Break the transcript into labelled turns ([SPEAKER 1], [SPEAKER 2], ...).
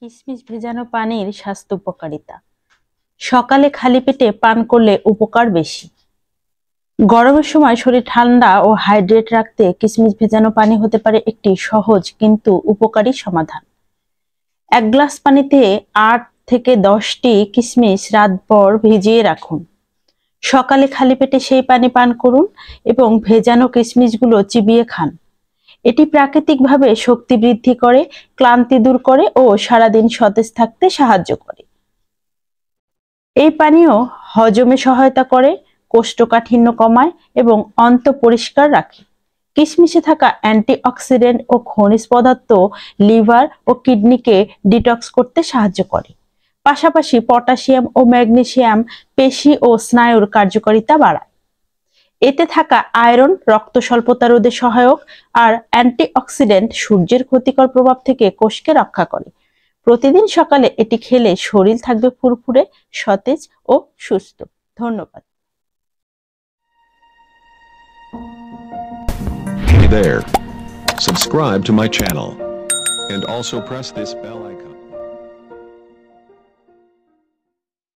[SPEAKER 1] কিশমিশ ভেজানো পানির স্বাস্থ্য উপকারিতা। সকালে খালি পেটে পান করলে উপকার বেশি। গরমের সময় শরীর ঠান্ডা ও হাইড্রেট রাখতে কিশমিশ ভেজানো পানি হতে পারে একটি সহজ কিন্তু উপকারী সমাধান। 1 গ্লাস পানিতে 8 থেকে 10টি কিশমিশ রাতভর ভিজিয়ে রাখুন। সকালে খালি পেটে সেই পানি পান করুন এবং ভেজানো কিশমিশগুলো চিবিয়ে খান। এটি প্রাকৃতিকভাবে শক্তি বৃদ্ধি করে, ক্লান্তি দূর করে ও সারাদিন সতেজ থাকতে সাহায্য করে। এই পানীয় হজমে সহায়তা করে, কোষ্ঠকাঠিন্য কমায় এবং অন্ত পরিষ্কার রাখে। কিশমিশে থাকা অ্যান্টিঅক্সিডেন্ট ও খনিজ পদার্থ লিভার ও কিডনিকে ডিটক্স করতে সাহায্য করে। পাশাপাশি পটাশিয়াম ও ম্যাগনেসিয়াম পেশি ও স্নায়ুর কার্যকারিতা বাড়ায়। এতে থাকা আয়রন রক্ত স্বল্পতা রোধে সহায়ক, আর অ্যান্টিঅক্সিডেন্ট সূর্যের ক্ষতিকর প্রভাব থেকে কোষকে রক্ষা করে। প্রতিদিন সকালে এটি খেলে শরীর থাকবে ফুরফুরে, সতেজ ও সুস্থ। ধন্যবাদ।
[SPEAKER 2] Hey there. Subscribe to my channel and also press this bell icon.